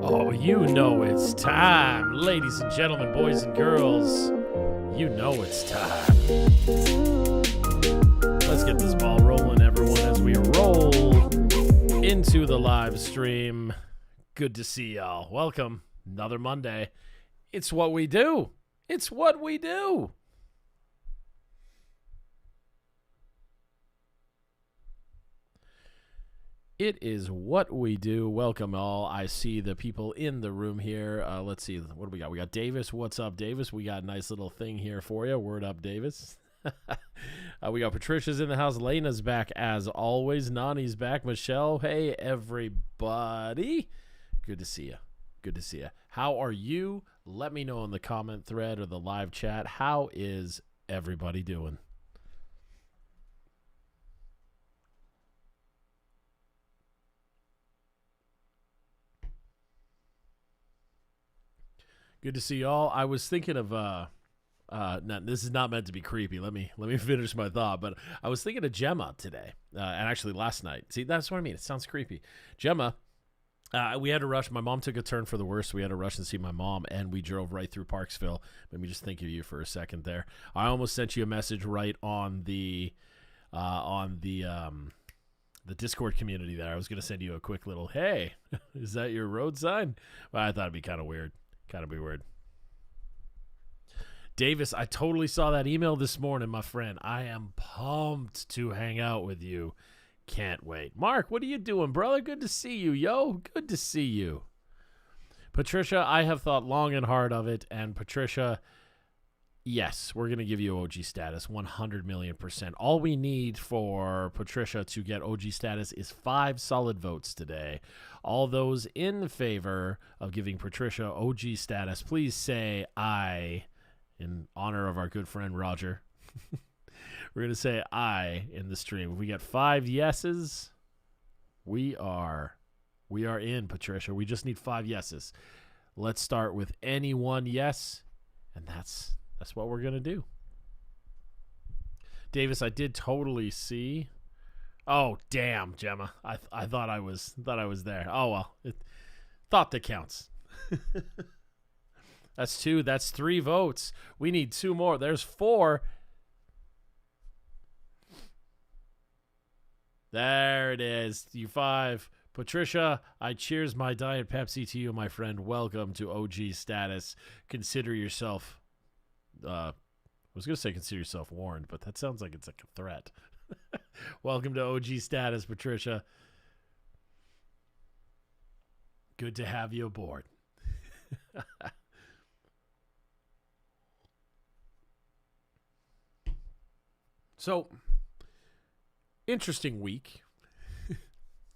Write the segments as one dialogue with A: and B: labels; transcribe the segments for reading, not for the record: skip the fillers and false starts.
A: Oh, you know it's time, ladies and gentlemen, boys and girls. You know it's time. Let's get this ball rolling, everyone, as we roll into the live stream. Good to see y'all. Welcome. Another Monday. It's what we do. It's what we do. It is what we do. Welcome all. I see the people in the room here. Let's see. What do we got? We got Davis. What's up, Davis? We got a nice little thing here for you. Word up, Davis. We got Patricia's in the house. Lena's back as always. Nani's back. Michelle. Hey, everybody. Good to see you. Good to see you. How are you? Let me know in the comment thread or the live chat. How is everybody doing? Good to see y'all. I was thinking of this is not meant to be creepy. Let me finish my thought. But I was thinking of Gemma today, and actually last night. See, that's what I mean. It sounds creepy. Gemma, we had to rush. My mom took a turn for the worse. We had to rush and see my mom, and we drove right through Parksville. Let me just think of you for a second there. I almost sent you a message right on the Discord community there. I was gonna send you a quick little, hey, is that your road sign? Well, I thought it'd be kind of weird. Kind of be weird. Davis, I totally saw that email this morning, my friend. I am pumped to hang out with you. Can't wait. Mark, what are you doing, brother? Good to see you, yo. Good to see you. Patricia, I have thought long and hard of it. And Patricia, yes, we're going to give you OG status 100 million %. All we need for Patricia to get OG status is 5 solid votes today. All those in favor of giving Patricia OG status, please say aye in honor of our good friend Roger. We're going to say aye in the stream. If we get 5 yeses, we are in, Patricia. We just need 5 yeses. Let's start with any one yes, and that's what we're going to do. Davis, I did totally see. Oh, damn, Gemma. I thought I was there. Oh, well. Thought that counts. That's 2. That's 3 votes. We need 2 more. There's 4. There it is. You 5. Patricia, I cheers my Diet Pepsi to you, my friend. Welcome to OG status. Consider yourself... I was going to say consider yourself warned, but that sounds like it's like a threat. Welcome to OG status, Patricia. Good to have you aboard. So, interesting week.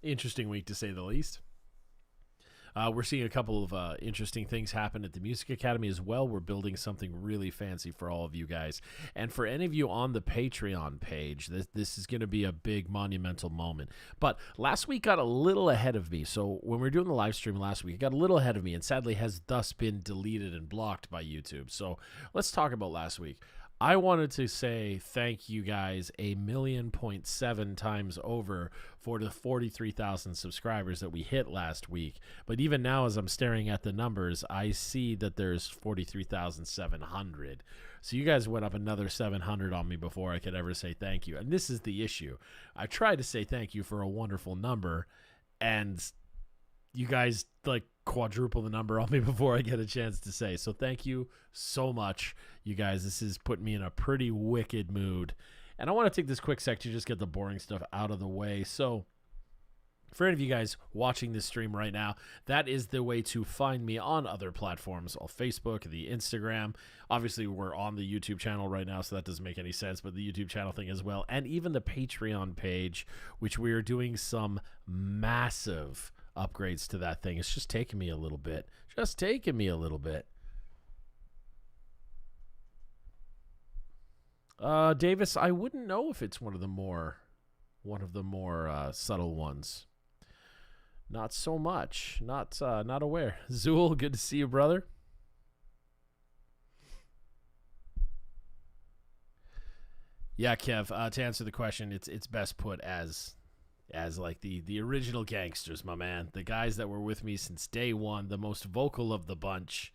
A: Interesting week to say the least. We're seeing a couple of interesting things happen at the Music Academy as well. We're building something really fancy for all of you guys. And for any of you on the Patreon page, this is going to be a big monumental moment. But last week got a little ahead of me. So when we were doing the live stream last week, it got a little ahead of me and sadly has thus been deleted and blocked by YouTube. So let's talk about last week. I wanted to say thank you guys 1.7 times over for the 43,000 subscribers that we hit last week. But even now, as I'm staring at the numbers, I see that there's 43,700. So you guys went up another 700 on me before I could ever say thank you. And this is the issue. I tried to say thank you for a wonderful number, and you guys like quadruple the number on me before I get a chance to say. So thank you so much, you guys. This is putting me in a pretty wicked mood. And I want to take this quick sec to just get the boring stuff out of the way. So for any of you guys watching this stream right now, that is the way to find me on other platforms, on Facebook, the Instagram. Obviously, we're on the YouTube channel right now, so that doesn't make any sense, but the YouTube channel thing as well. And even the Patreon page, which we are doing some massive upgrades to that thing. It's just taking me a little bit. Davis, I wouldn't know if it's one of the more subtle ones. Not so much. Not aware. Zool, good to see you, brother. Yeah, Kev, to answer the question, it's best put as as like the original gangsters, my man. The guys that were with me since day one, the most vocal of the bunch.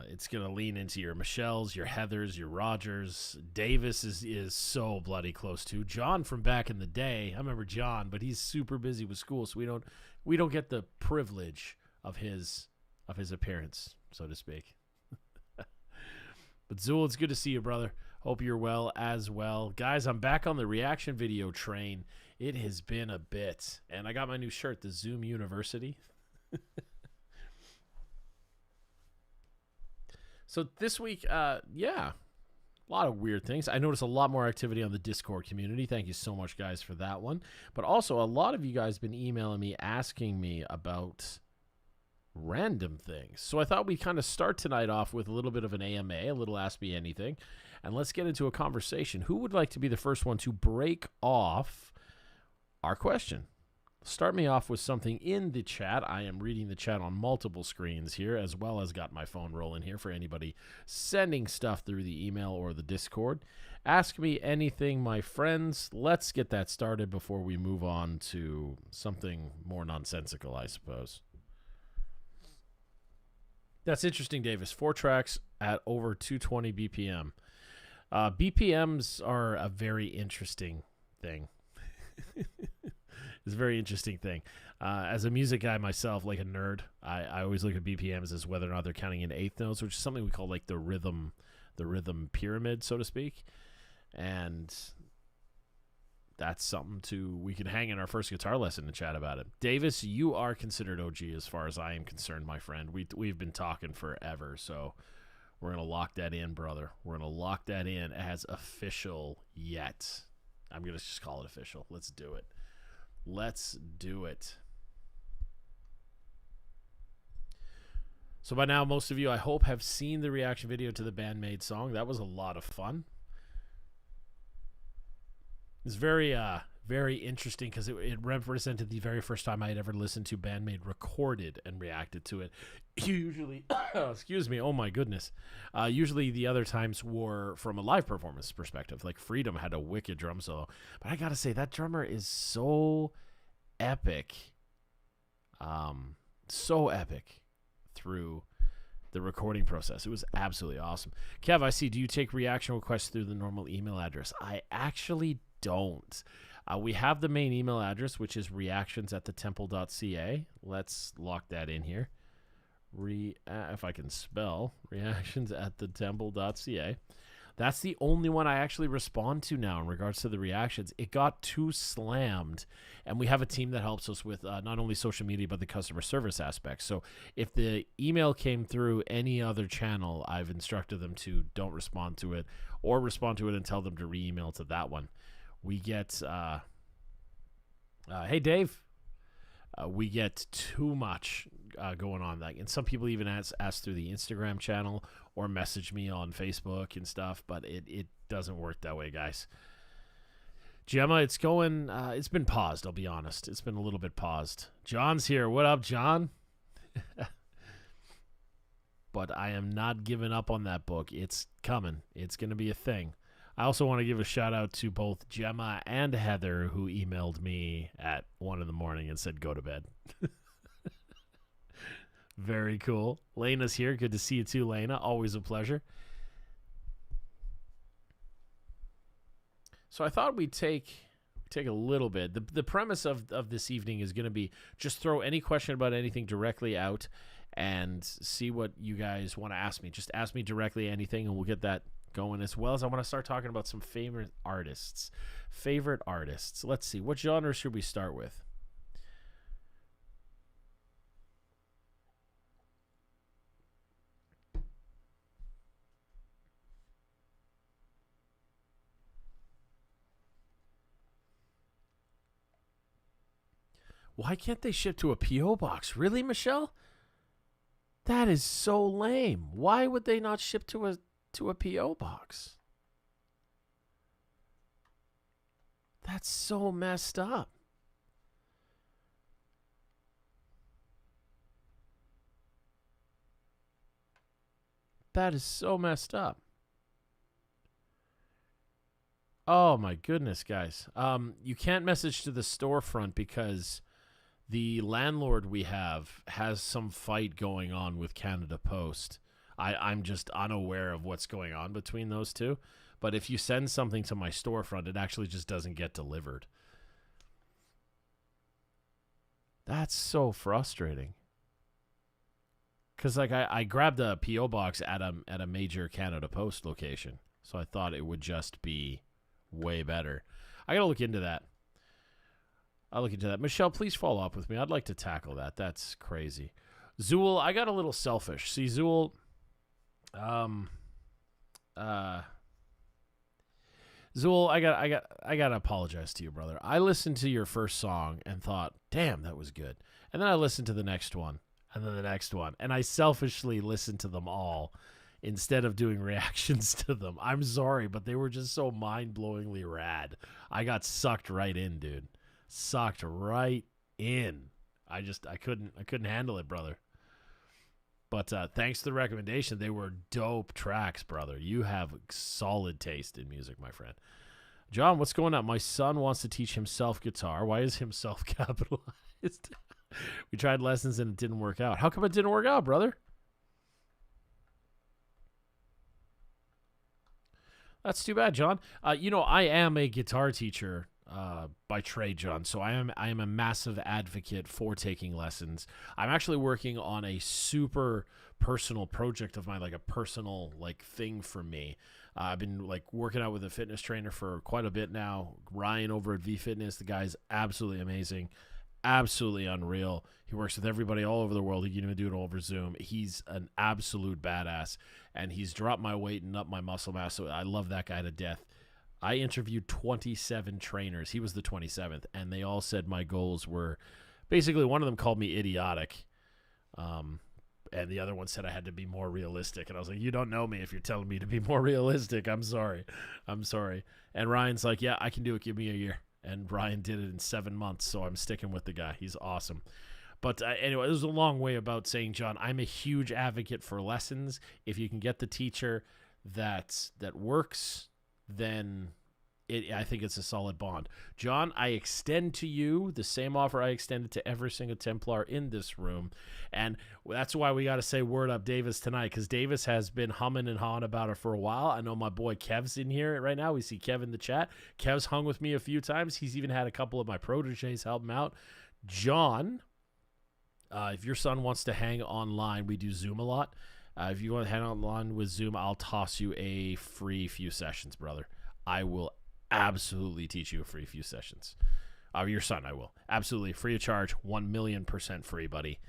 A: It's going to lean into your Michelles, your Heathers, your Rogers. Davis is so bloody close to. John from back in the day. I remember John, but he's super busy with school, so we don't get the privilege of his appearance, so to speak. But Zool, it's good to see you, brother. Hope you're well as well. Guys, I'm back on the reaction video train. It has been a bit. And I got my new shirt, the Zoom University. So this week, yeah, a lot of weird things. I noticed a lot more activity on the Discord community. Thank you so much, guys, for that one. But also, a lot of you guys have been emailing me, asking me about random things. So I thought we'd kind of start tonight off with a little bit of an AMA, a little Ask Me Anything. And let's get into a conversation. Who would like to be the first one to break off our question? Start me off with something in the chat. I am reading the chat on multiple screens here, as well as got my phone rolling here for anybody sending stuff through the email or the Discord. Ask me anything, my friends. Let's get that started before we move on to something more nonsensical, I suppose. That's interesting, Davis. 4 tracks at over 220 BPM. BPMs are a very interesting thing. It's a very interesting thing. As a music guy myself, like a nerd, I always look at BPMs as whether or not they're counting in eighth notes, which is something we call like the rhythm pyramid, so to speak. And that's something we can hang in our first guitar lesson and chat about it. Davis, you are considered OG as far as I am concerned, my friend. We've been talking forever, so we're going to lock that in, brother. We're going to lock that in as official yet. I'm going to just call it official. Let's do it. Let's do it. So by now, most of you, I hope, have seen the reaction video to the Bandmade song. That was a lot of fun. It's very, very interesting because it represented the very first time I had ever listened to Bandmade recorded and reacted to it. Usually, excuse me, oh my goodness. Usually the other times were from a live performance perspective. Like Freedom had a wicked drum solo. But I got to say, that drummer is so epic. So epic through the recording process. It was absolutely awesome. Kev, I see. Do you take reaction requests through the normal email address? I actually don't. We have the main email address, which is reactions@thetemple.ca. Let's lock that in here. If I can spell, reactions@thetemple.ca. That's the only one I actually respond to now in regards to the reactions. It got too slammed, and we have a team that helps us with not only social media, but the customer service aspect. So if the email came through any other channel, I've instructed them to don't respond to it or respond to it and tell them to re-email to that one. We get, hey, Dave, we get too much going on. And some people even ask through the Instagram channel or message me on Facebook and stuff, but it doesn't work that way, guys. Gemma, it's going, it's been paused, I'll be honest. It's been a little bit paused. John's here. What up, John? But I am not giving up on that book. It's coming. It's going to be a thing. I also want to give a shout out to both Gemma and Heather, who emailed me at 1 in the morning and said, go to bed. Very cool. Lena's here. Good to see you too, Lena. Always a pleasure. So I thought we'd take a little bit. The premise of this evening is going to be just throw any question about anything directly out and see what you guys want to ask me. Just ask me directly anything and we'll get that going, as well as I want to start talking about some favorite artists. Let's see. What genre should we start with? Why can't they ship to a P.O. box? Really, Michelle? That is so lame. Why would they not ship to a P.O. box? That's so messed up. That is so messed up. Oh my goodness, guys. You can't message to the storefront because the landlord we have has some fight going on with Canada Post. I'm just unaware of what's going on between those two. But if you send something to my storefront, it actually just doesn't get delivered. That's so frustrating. Because like I grabbed a PO box at a major Canada Post location, so I thought it would just be way better. I gotta look into that. I'll look into that. Michelle, please follow up with me. I'd like to tackle that. That's crazy. Zool, I got a little selfish. See, Zool, Zool, I gotta apologize to you, brother. I listened to your first song and thought, damn, that was good. And then I listened to the next one, and then the next one, and I selfishly listened to them all instead of doing reactions to them. I'm sorry, but they were just so mind-blowingly rad. I got sucked right in, dude. Sucked right in. I couldn't handle it, brother. But thanks to the recommendation, they were dope tracks, brother. You have solid taste in music, my friend. John, what's going on? My son wants to teach himself guitar. Why is himself capitalized? We tried lessons and it didn't work out. How come it didn't work out, brother? That's too bad, John. I am a guitar teacher by trade, John. So I am a massive advocate for taking lessons. I'm actually working on a super personal project of mine, like a personal thing for me. I've been working out with a fitness trainer for quite a bit now. Ryan over at V Fitness, the guy's absolutely amazing, absolutely unreal. He works with everybody all over the world. He can even do it over Zoom. He's an absolute badass, and he's dropped my weight and up my muscle mass. So I love that guy to death. I interviewed 27 trainers. He was the 27th, and they all said my goals were basically, one of them called me idiotic. And the other one said I had to be more realistic. And I was like, you don't know me if you're telling me to be more realistic. I'm sorry. And Ryan's like, yeah, I can do it. Give me a year. And Ryan did it in 7 months, so I'm sticking with the guy. He's awesome. But anyway, this is a long way about saying, John, I'm a huge advocate for lessons. If you can get the teacher that works, then I think it's a solid bond. John, I extend to you the same offer I extended to every single Templar in this room. And that's why we got to say word up Davis tonight, because Davis has been humming and hawing about it for a while. I know my boy Kev's in here right now. We see Kev in the chat. Kev's hung with me a few times. He's even had a couple of my proteges help him out. John, if your son wants to hang online, we do Zoom a lot. If you want to hang online with Zoom, I'll toss you a free few sessions, brother. I will absolutely teach you a free few sessions. Your son, I will. Absolutely free of charge, 1,000,000% free, buddy.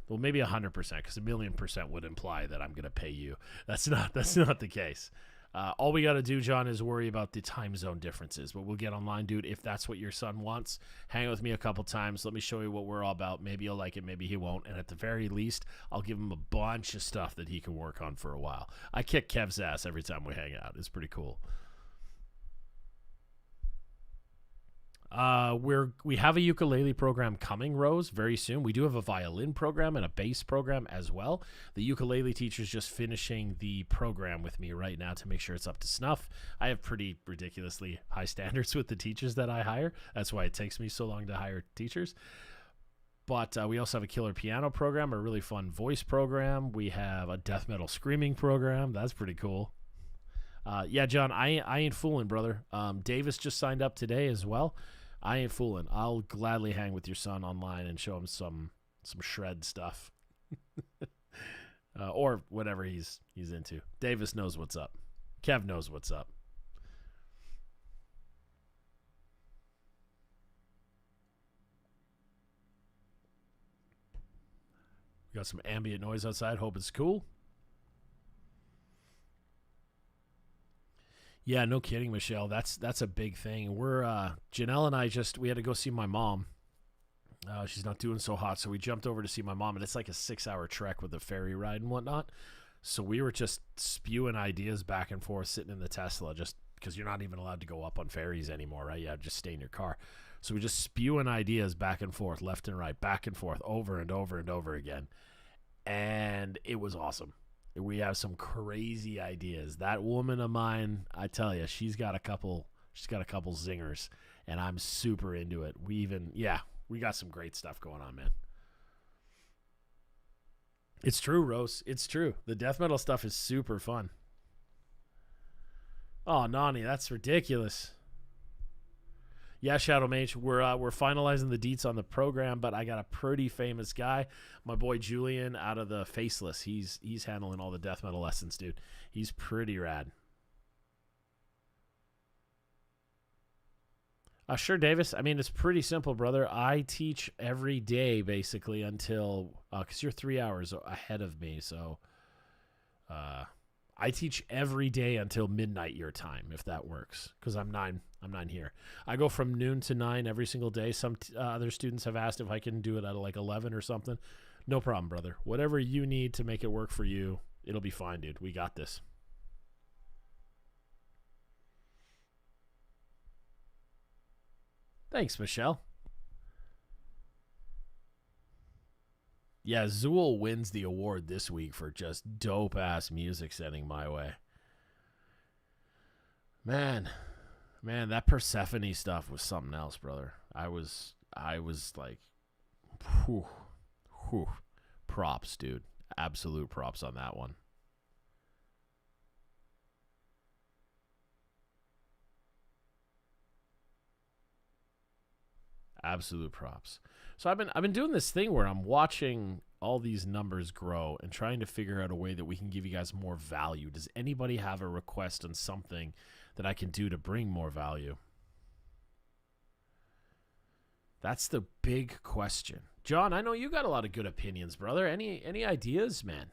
A: Well, maybe 100%, because 1,000,000% would imply that I'm going to pay you. That's not the case. All we got to do, John, is worry about the time zone differences. But we'll get online, dude. If that's what your son wants, hang with me a couple times. Let me show you what we're all about. Maybe he'll like it, maybe he won't. And at the very least, I'll give him a bunch of stuff that he can work on for a while. I kick Kev's ass every time we hang out. It's pretty cool. We have a ukulele program coming, Rose, very soon. We do have a violin program and a bass program as well. The ukulele teacher's just finishing the program with me right now to make sure it's up to snuff. I have pretty ridiculously high standards with the teachers that I hire. That's why it takes me so long to hire teachers. But we also have a killer piano program, a really fun voice program. We have a death metal screaming program. That's pretty cool. Yeah, John, I ain't fooling, brother. Davis just signed up today as well. I ain't fooling. I'll gladly hang with your son online and show him some shred stuff. Or whatever he's into. Davis knows what's up. Kev knows what's up. We got some ambient noise outside. Hope it's cool. Yeah, no kidding, Michelle. That's a big thing. We're Janelle and I we had to go see my mom. She's not doing so hot, so we jumped over to see my mom, and it's like a 6-hour trek with a ferry ride and whatnot. So we were just spewing ideas back and forth, sitting in the Tesla, just because you're not even allowed to go up on ferries anymore, right? You have to just stay in your car. So we just spewing ideas back and forth, left and right, back and forth, over and over and over again. And it was awesome. We have some crazy ideas. That woman of mine, I tell you, she's got a couple zingers, and I'm super into it. We got some great stuff going on, man. It's true, Rose. It's true. The death metal stuff is super fun. Oh, Nani, that's ridiculous. Yeah, Shadow Mage, we're finalizing the deets on the program, but I got a pretty famous guy, my boy Julian out of the Faceless. He's handling all the death metal lessons, dude. He's pretty rad. Sure, Davis. I mean, it's pretty simple, brother. I teach every day basically until because you're 3 hours ahead of me, so I teach every day until midnight your time, if that works, because I'm 9 here. I go from noon to 9 every single day. Some other students have asked if I can do it at like 11 or something. No problem, brother. Whatever you need to make it work for you, it'll be fine, dude. We got this. Thanks, Michelle. Yeah, Zool wins the award this week for just dope-ass music sending my way. Man, that Persephone stuff was something else, brother. I was like, whew, props, dude. Absolute props on that one. Absolute props. So I've been doing this thing where I'm watching all these numbers grow and trying to figure out a way that we can give you guys more value. Does anybody have a request on something that I can do to bring more value? That's the big question. John, I know you got a lot of good opinions, brother. Any ideas, man?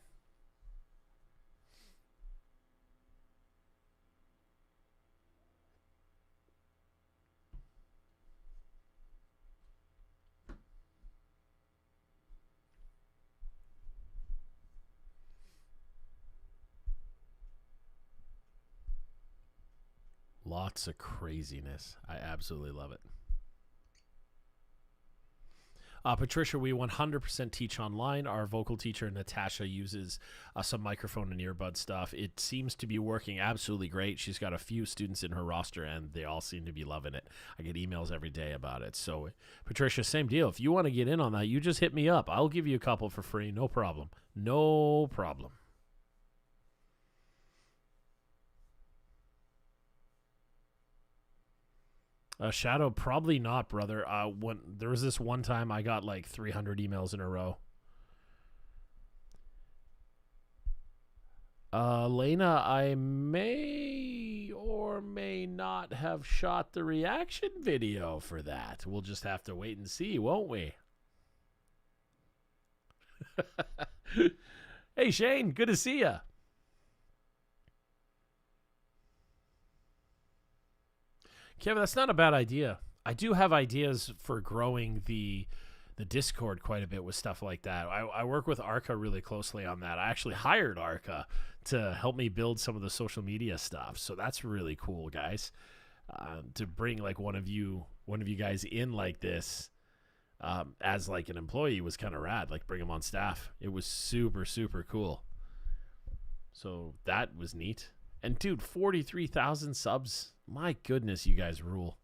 A: Lots of craziness. I absolutely love it. Patricia, we 100% teach online. Our vocal teacher, Natasha, uses some microphone and earbud stuff. It seems to be working absolutely great. She's got a few students in her roster, and they all seem to be loving it. I get emails every day about it. So, Patricia, same deal. If you want to get in on that, you just hit me up. I'll give you a couple for free. No problem. No problem. Shadow, probably not, brother. When there was this one time I got like 300 emails in a row. Lena, I may or may not have shot the reaction video for that. We'll just have to wait and see, won't we? Hey, Shane, good to see you. Kevin, that's not a bad idea. I do have ideas for growing the Discord quite a bit with stuff like that. I work with Arca really closely on that. I actually hired Arca to help me build some of the social media stuff. So that's really cool, guys. To bring like one of you guys in like this as like an employee was kind of rad. Like bring them on staff. It was super, super cool. So that was neat. And dude, 43,000 subs. My goodness, you guys rule.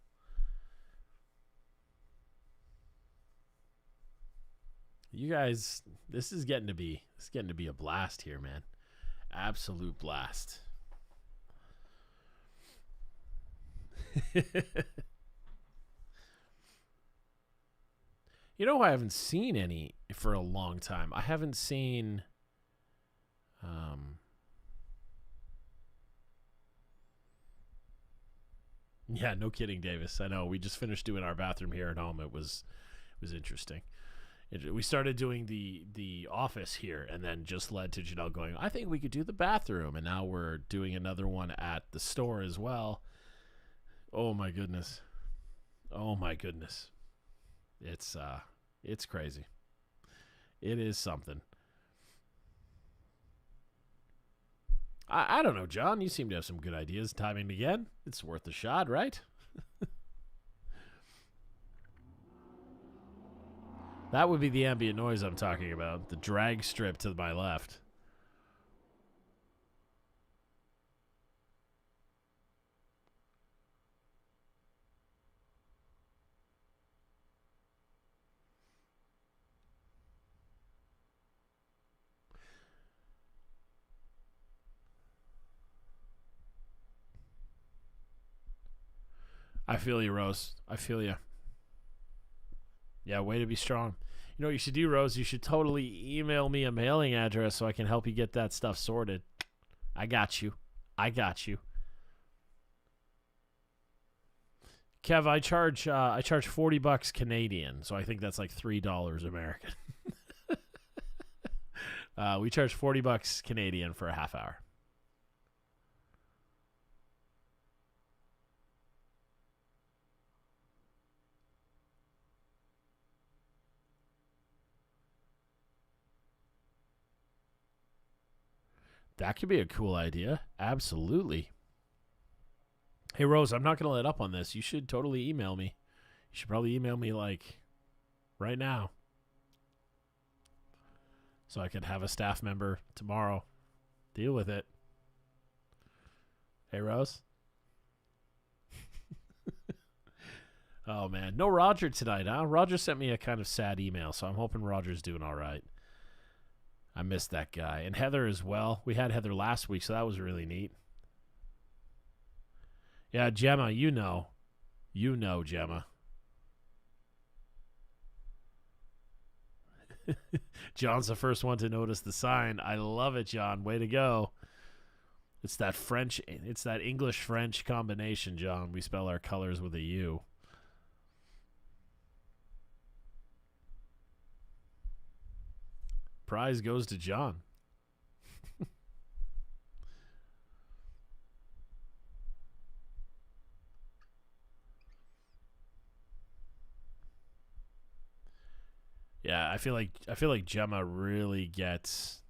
A: You guys, this is getting to be a blast here, man. Absolute blast. You know, I haven't seen any for a long time. I haven't seen yeah, no kidding, Davis. I know. We just finished doing our bathroom here at home. It was interesting. We started doing the office here, and then just led to Janelle going, I think we could do the bathroom. And now we're doing another one at the store as well. Oh, my goodness. Oh, my goodness. It's crazy. It is something. I don't know, John. You seem to have some good ideas. Timing again. It's worth a shot, right? That would be the ambient noise I'm talking about. The drag strip to my left. I feel you, Rose. I feel you. Yeah, way to be strong. You know what you should do, Rose? You should totally email me a mailing address so I can help you get that stuff sorted. I got you. I got you. Kev, I charge $40 Canadian, so I think that's like $3 American. We charge $40 Canadian for a half hour. That could be a cool idea. Absolutely. Hey, Rose, I'm not going to let up on this. You should totally email me. You should probably email me, like, right now. So I could have a staff member tomorrow deal with it. Hey, Rose? Oh, man. No Roger tonight, huh? Roger sent me a kind of sad email, so I'm hoping Roger's doing all right. I missed that guy. And Heather as well. We had Heather last week, so that was really neat. Yeah, Gemma, you know. You know, Gemma. John's the first one to notice the sign. I love it, John. Way to go. It's that English-French combination, John. We spell our colors with a U. Prize goes to John. Yeah, I feel like Gemma really gets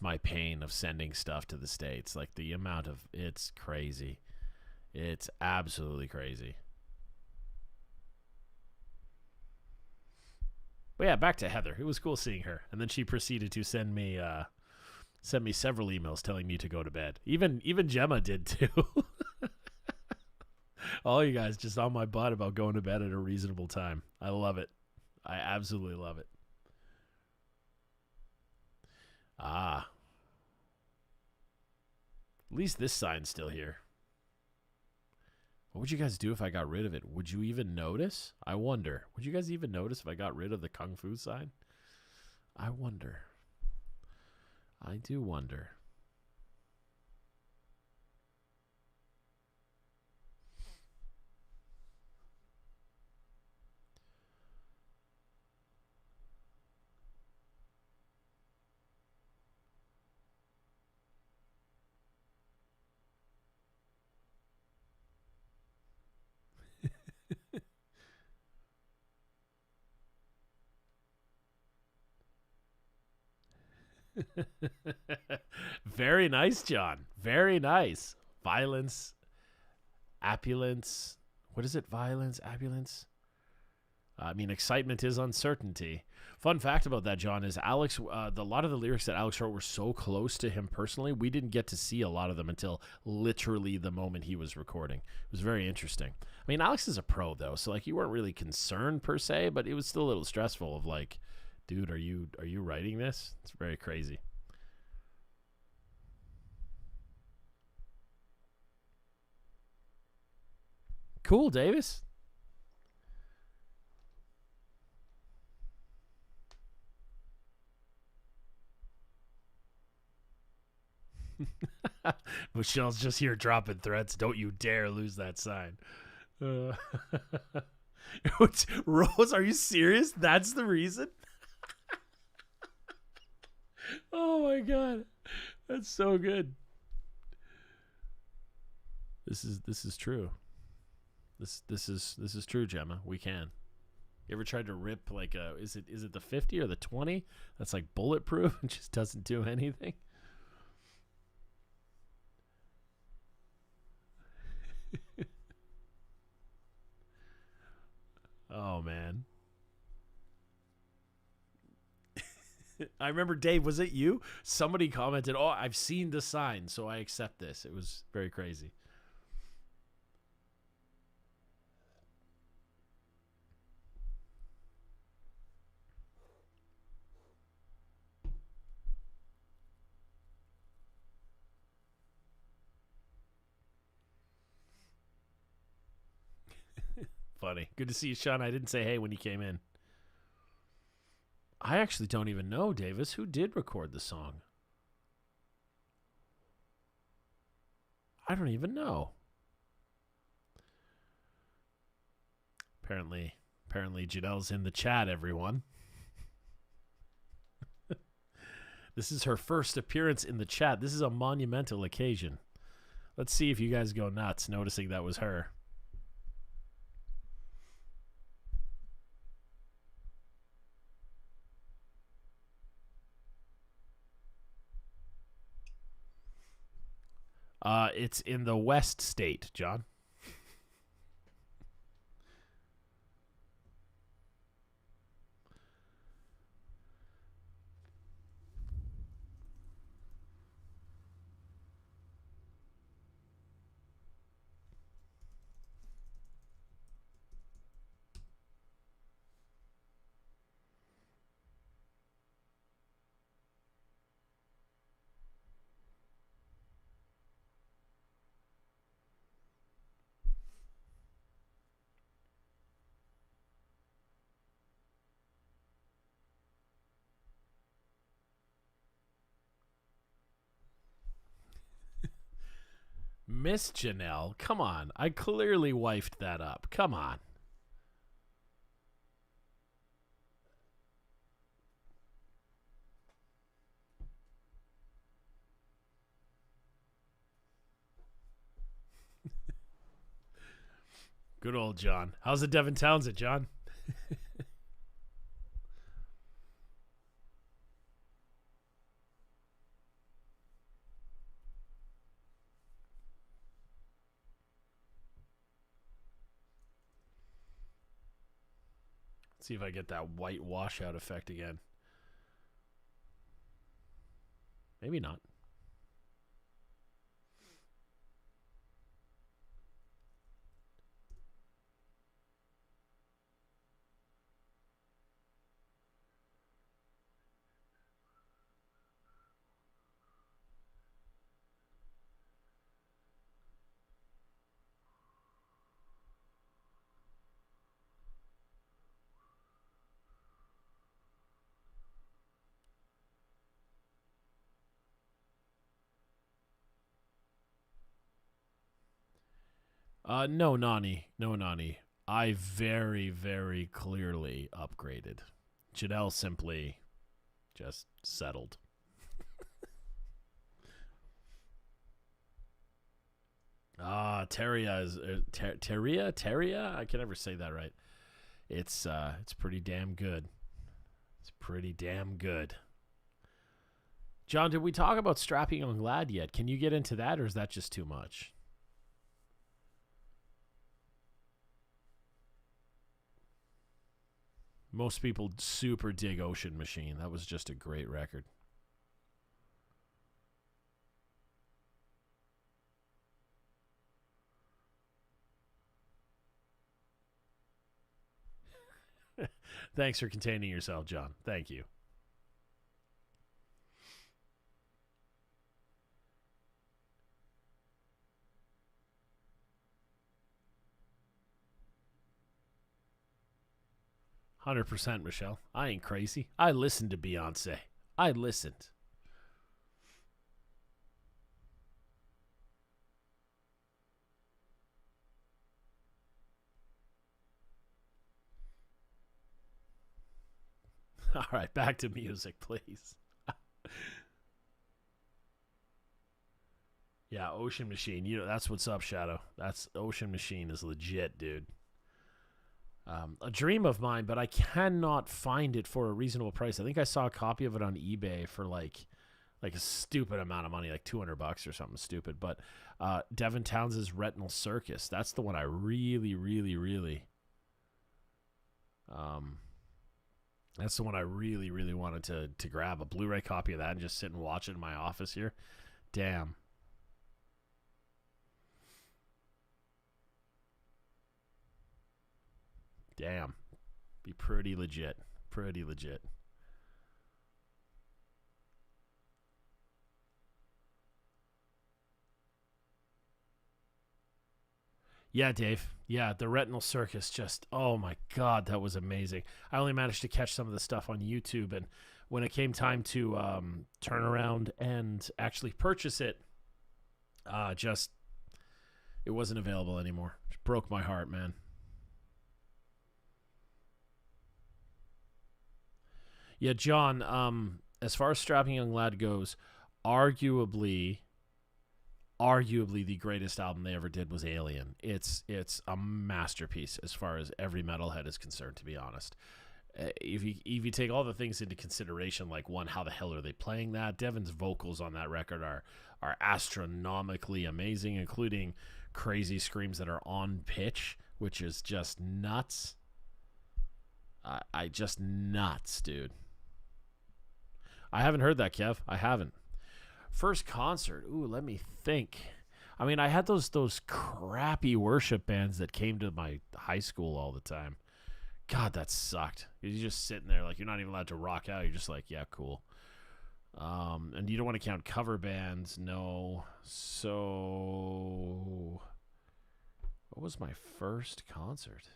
A: my pain of sending stuff to the States. Like the amount of it's crazy. It's absolutely crazy. But yeah, back to Heather. It was cool seeing her. And then she proceeded to send me several emails telling me to go to bed. Even Gemma did too. All you guys just on my butt about going to bed at a reasonable time. I love it. I absolutely love it. At least this sign's still here. What would you guys do if I got rid of it? Would you even notice? I wonder. Would you guys even notice if I got rid of the Kung Fu sign? I wonder. I do wonder. Very nice, John. Very nice. Violence, opulence. What is it? Violence, opulence. I mean, excitement is uncertainty. Fun fact about that, John, is Alex. A lot of the lyrics that Alex wrote were so close to him personally, we didn't get to see a lot of them until literally the moment he was recording. It was very interesting. I mean, Alex is a pro though, so like you weren't really concerned per se, but it was still a little stressful. Of like, dude, are you writing this? It's very crazy. Cool, Davis. Michelle's just here dropping threats. Don't you dare lose that sign. Rose, are you serious? That's the reason? Oh my god. That's so good. This is true. This is true, Gemma. We can. You ever tried to rip like a is it the 50 or the 20? That's like bulletproof and just doesn't do anything. Oh man. I remember, Dave, was it you? Somebody commented, "Oh, I've seen the sign, so I accept this." It was very crazy. Funny. Good to see you, Sean. I didn't say hey when you came in. I actually don't even know, Davis, who did record the song. I don't even know. Apparently Janelle's in the chat, everyone. This is her first appearance in the chat. This is a monumental occasion. Let's see if you guys go nuts noticing that was her. It's in the West State, John. Miss Janelle, come on. I clearly wifed that up. Come on. Good old John. How's the Devin Townsend, John? Let's see if I get that white washout effect again. Maybe not. No, Nani. No, Nani. I very, very clearly upgraded. Janelle simply just settled. Teria is Teria. I can never say that right. It's pretty damn good. It's pretty damn good. John, did we talk about strapping on Glad yet? Can you get into that, or is that just too much? Most people super dig Ocean Machine. That was just a great record. Thanks for containing yourself, John. Thank you. %, Michelle. I ain't crazy. I listened to Beyonce. I listened. All right, back to music, please. Yeah, Ocean Machine. You know, that's what's up, Shadow. That's Ocean Machine is legit, dude. A dream of mine, but I cannot find it for a reasonable price. I think I saw a copy of it on eBay for like a stupid amount of money, like $200 or something stupid. But Devin Townsend's Retinal Circus, that's the one I really, really, really that's the one I really, really wanted to grab a Blu-ray copy of that and just sit and watch it in my office here. Damn. Damn. Be pretty legit. Pretty legit. Yeah, Dave. Yeah, the Retinal Circus just, oh my God, that was amazing. I only managed to catch some of the stuff on YouTube, and when it came time to turn around and actually purchase it, just, it wasn't available anymore. It broke my heart, man. Yeah, John, as far as Strapping Young Lad goes, arguably arguably the greatest album they ever did was Alien. It's a masterpiece as far as every metalhead is concerned, to be honest. If you take all the things into consideration, like one, how the hell are they playing that? Devin's vocals on that record are astronomically amazing, including crazy screams that are on pitch, which is just nuts. I just nuts, dude. I haven't heard that, Kev. I haven't. First concert. Ooh, let me think. I mean, I had those crappy worship bands that came to my high school all the time. God, that sucked. You're just sitting there like you're not even allowed to rock out. You're just like, yeah, cool. And you don't want to count cover bands. No. So, what was my first concert?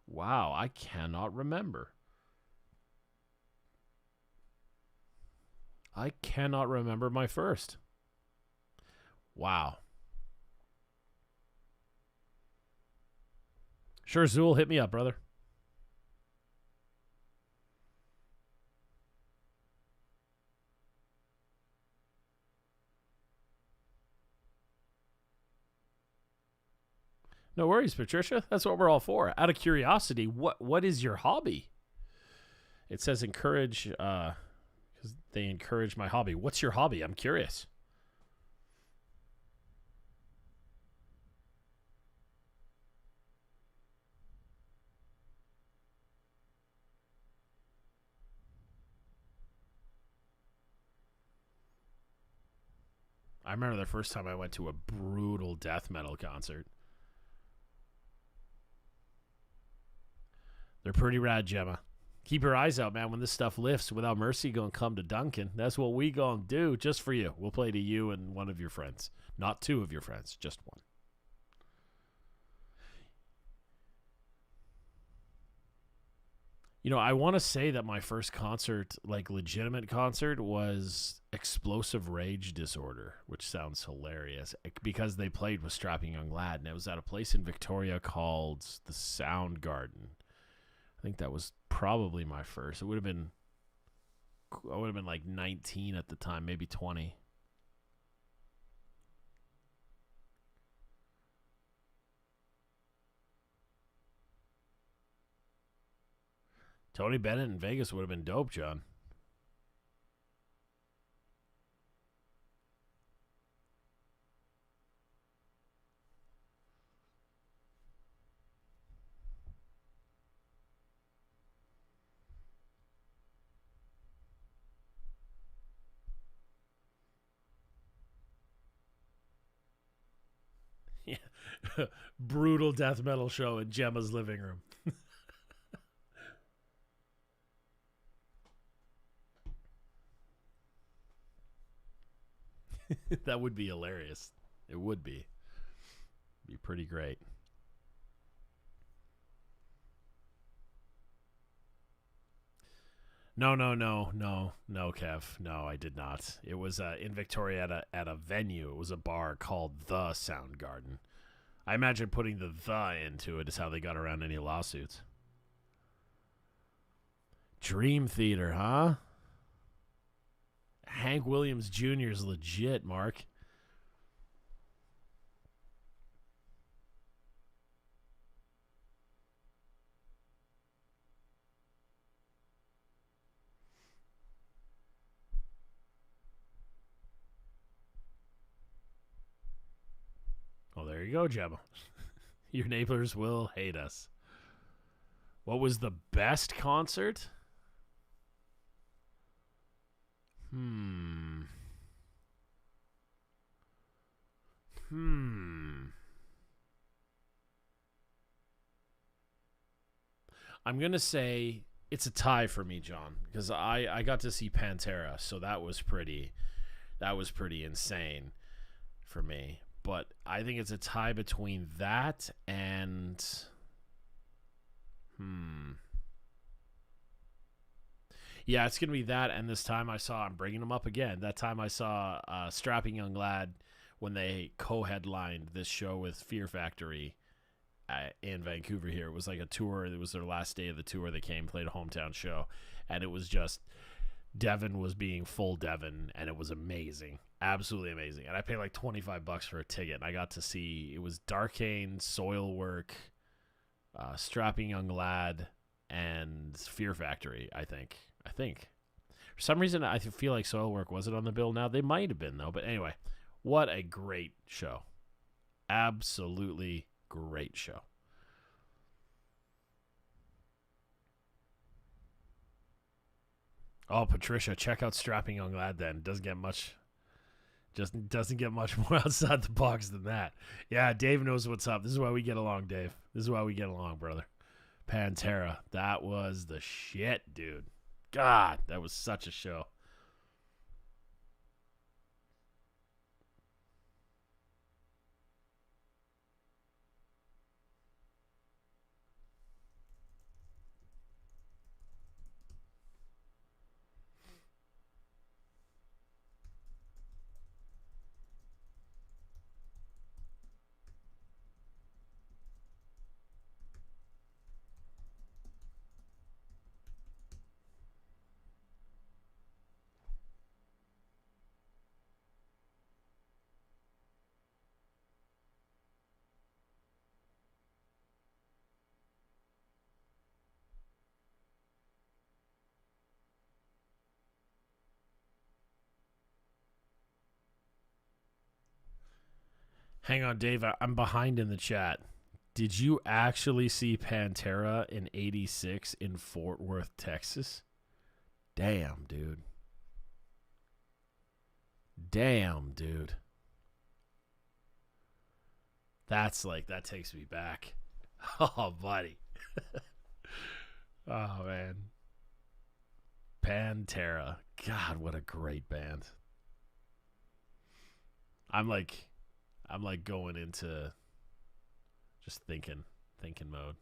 A: Wow, I cannot remember. I cannot remember my first. Wow. Sure, Zool, hit me up, brother. No worries, Patricia. That's what we're all for. Out of curiosity, what is your hobby? It says encourage, because they encourage my hobby. What's your hobby? I'm curious. I remember the first time I went to a brutal death metal concert. They're pretty rad, Gemma. Keep your eyes out, man. When this stuff lifts, Without Mercy gonna come to Duncan. That's what we gonna do just for you. We'll play to you and one of your friends. Not two of your friends, just one. You know, I want to say that my first concert, like legitimate concert, was Explosive Rage Disorder, which sounds hilarious because they played with Strapping Young Lad, and it was at a place in Victoria called the Sound Garden. I think that was probably my first. I would have been like 19 at the time, maybe 20. Tony Bennett in Vegas would have been dope, John. Yeah. Brutal death metal show in Gemma's living room. That would be hilarious. It would be. Be pretty great. No, no, no, no, no, Kev. No, I did not. It was in Victoria at a venue. It was a bar called the Sound Garden. I imagine putting the into it is how they got around any lawsuits. Dream Theater, huh? Hank Williams Jr. is legit, Mark. Oh, there you go, Gemma. Your neighbors will hate us. What was the best concert? Hmm. Hmm. I'm going to say it's a tie for me, John, because I got to see Pantera, so that was pretty. That was pretty insane for me. But I think it's a tie between that and yeah, it's going to be that. And this time I'm bringing them up again. That time I saw Strapping Young Lad when they co-headlined this show with Fear Factory in Vancouver here. It was like a tour. It was their last day of the tour. They came, played a hometown show. And it was just, Devin was being full Devin, and it was amazing. Absolutely amazing. And I paid like $25 for a ticket, and I got to see, it was Darkane, Soilwork, Strapping Young Lad, and Fear Factory, I think. For some reason, I feel like Soilwork wasn't on the bill now. They might have been, though. But anyway, what a great show. Absolutely great show. Oh, Patricia, check out Strapping Young Lad then. Doesn't get much more outside the box than that. Yeah, Dave knows what's up. This is why we get along, Dave. This is why we get along, brother. Pantera. That was the shit, dude. God, that was such a show. Hang on, Dave. I'm behind in the chat. Did you actually see Pantera in '86 in Fort Worth, Texas? Damn, dude. Damn, dude. That takes me back. Oh, buddy. Oh, man. Pantera. God, what a great band. I'm like going into just thinking mode.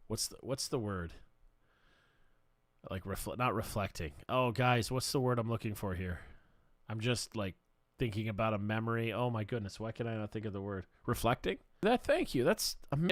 A: What's the word? Like not reflecting. Oh, guys, what's the word I'm looking for here? I'm just like thinking about a memory. Oh my goodness, why can I not think of the word? Reflecting? Thank you. That's amazing.